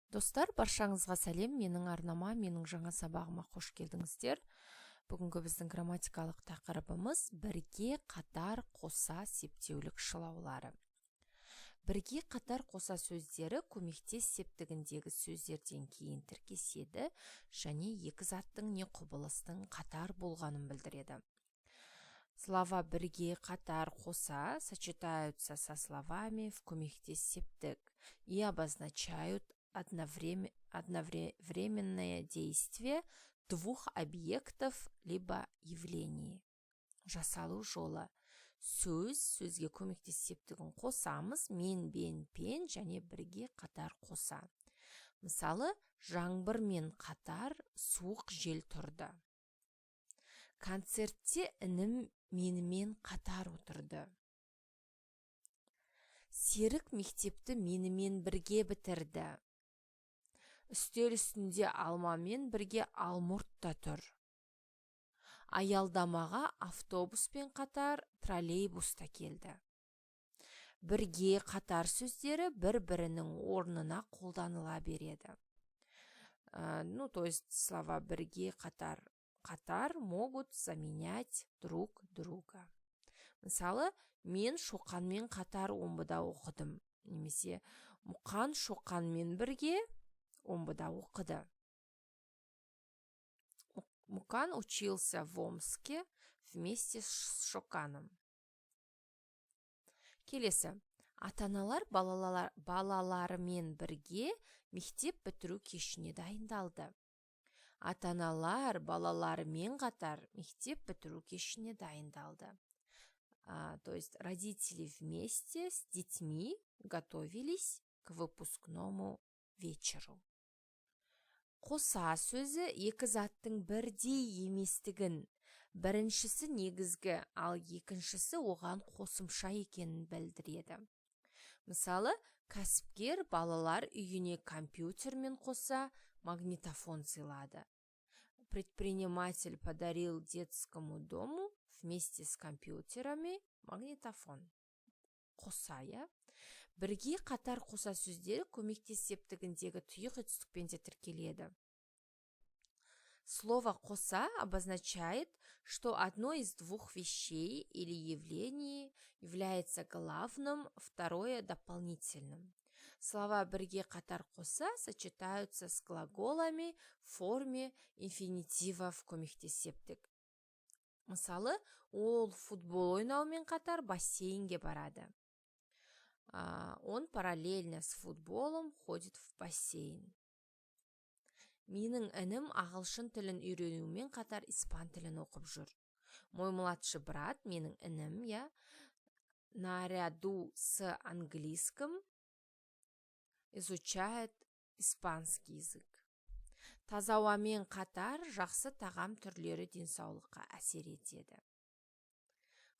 Достар, баршаңызға сәлем. Менің арнама, менің жаңа сабағыма қош келдіңіздер. Бүгінгі біздің грамматикалық тақырыбымыз бірге қатар қоса септеулік шылаулары. Бірге қатар қоса сөздері көмектес септігіндегі сөздерден кейін тіркеседі және екі заттың не құбылыстың қатар болғанын білдіреді. Слова бірге қатар қоса сочетаются со словами в көмектес септік и обозначают одновременное действие двух объектов либо явлений. Жасалу жолы. Сөзге көмектес септігін қосамыз, мен, бен, пен және бірге қатар қоса. Мысалы, жаңбырмен қатар суық жел тұрды. Концертте інім менімен қатар отырды. Серік мектепті менімен бірге бітірді. Үстел үстінде алмамен бірге алмұртта тұр. Аялдамаға автобуспен қатар троллейбуста келді. Бірге қатар сөздері бір-бірінің орнына қолданыла береді. То есть слова бірге қатар могут заменять друг друга. Мысалы, мен Шоқанмен қатар омбыда оқыдым. Немесе Мұқан Шоқанмен бірге омбыда оқыды. Мұқан учился в Омске вместе с Шоқаном. Келесі. Ата-аналар балаларымен бірге мектеп бітіру кешіне дайындалды. Ата-аналар балаларымен қатар мектеп бітіру кешіне дайындалды. То есть родители вместе с детьми готовились к выпускному вечеру. Қоса сөзі екі заттың бірдей еместігін, біріншісі негізгі, ал екіншісі оған қосымша екенін білдіреді. Мысалы, кәсіпкер балалар үйіне компьютермен қоса магнитофон сыйлады. Предприниматель подарил детскому дому вместе с компьютерами магнитофон. Қоса, Бірге қатар қоса сөздері көмектес септігіндегі тұйық етістікпен де тіркеледі. Слово «қоса» обозначает, что одно из двух вещей или явлений является главным, второе – дополнительным. Слова «бірге қатар қоса» сочетаются с глаголами в форме инфинитива в көмектес септік. Мысалы, ол футбол ойнаумен қатар бассейнге барады. Он параллельно с футболом ходит в бассейн. Менің інім ағылшын тілін үйренумен қатар испан тілін оқып жүр. Мой младший брат, менің інім, наряду с английским изучает испанский язык. Таза ауамен қатар жақсы тағам түрлері денсаулыққа әсер етеді.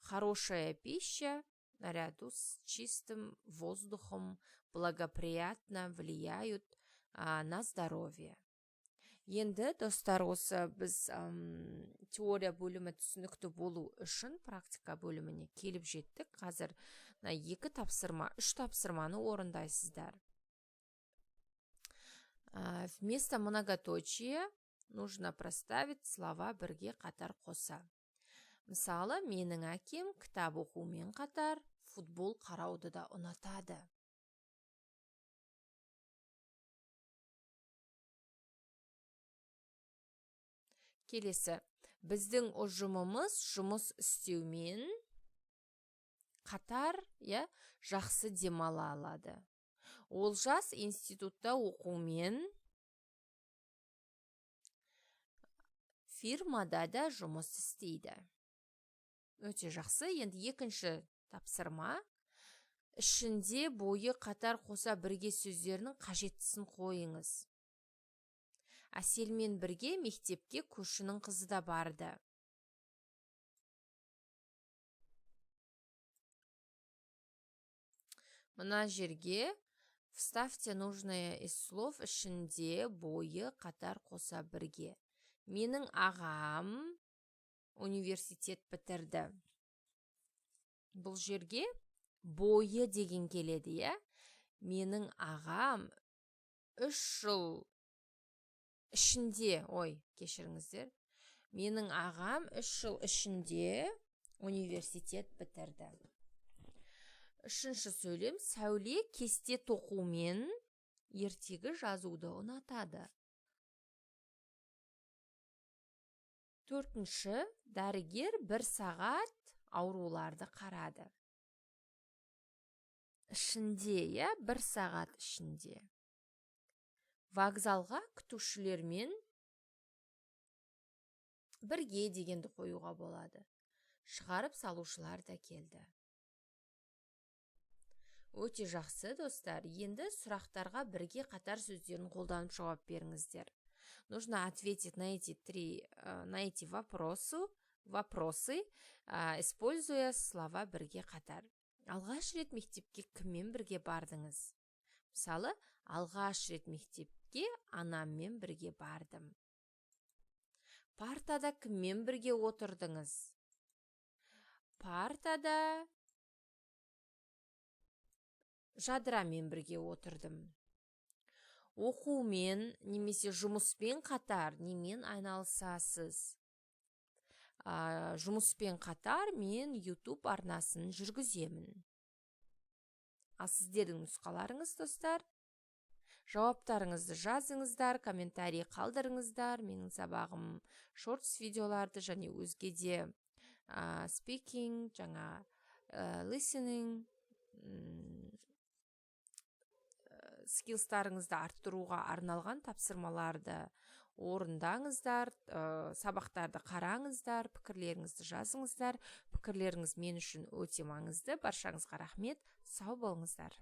Хорошая пища наряду с чистым воздухом благоприятно влияют на здоровье. Енді, достар, осы біз теория бөлімі түсінікті болу үшін практика бөліміне келіп жеттік. Қазір 3 тапсырманы орындайсыздар. Вместо многоточия нужно проставить слова бірге қатар қоса. Мысалы, менің әкем кітап оқумен қатар футбол қарауды да ұнатады. Келесі, біздің ұжымымыз жұмыс істеумен қатар жақсы демала алады. Олжас институтта оқумен фирмада да жұмыс істейді. Өте жақсы. Енді екінші тапсырма. Ішінде бойы қатар қоса бірге сөздерінің қажеттісін қойыңыз. Әселмен бірге мектепке көршінің қызы да барды. Мына жерге вставьте нужное из слов ішінде бойы қатар қоса бірге. Менің ағам университет бітірді. Бұл жерге бойы деген келеді, Менің ағам 3 жыл ішінде, кешіріңіздер. Менің ағам 3 жыл ішінде университет бітірді. Үшінші сөйлем, Сәуле кесте тоқумен ертегі жазуды ұнатады. Төртінші, дәрігер 1 сағат ауруларды қарады. Ішінде, 1 сағат ішінде. Вокзалға күтушілермен бірге дегенді қоюға болады. Шығарып салушылар да келді. Өте жақсы, достар. Енді сұрақтарға бірге қатар сөздерін қолданып жауап беріңіздер. Нужно ответить на эти вопросы, используя слова бірге қатар. Алғаш рет мектепке кіммен бірге бардыңыз? Мысалы, алғаш рет мектепке анаммен бірге бардым. Партада кіммен бірге отырдыңыз? Партада Жадырамен бірге отырдым. Оқумен немесе жұмыспен қатар немен айналысасыз? Жұмыспен қатар мен YouTube арнасын жүргіземін. Сіздердің нұсқаларыңыз, достар. Жауаптарыңызды жазыңыздар, комментарий қалдырыңыздар. Менің сабағым шортс видеоларды және өзге де speaking, listening скиллстарыңызды арттыруға арналған тапсырмаларды орындаңыздар, сабақтарды қараңыздар, пікірлеріңізді жазыңыздар. Пікірлеріңіз мен үшін өте маңызды. Баршаңызға рахмет. Сау болыңыздар.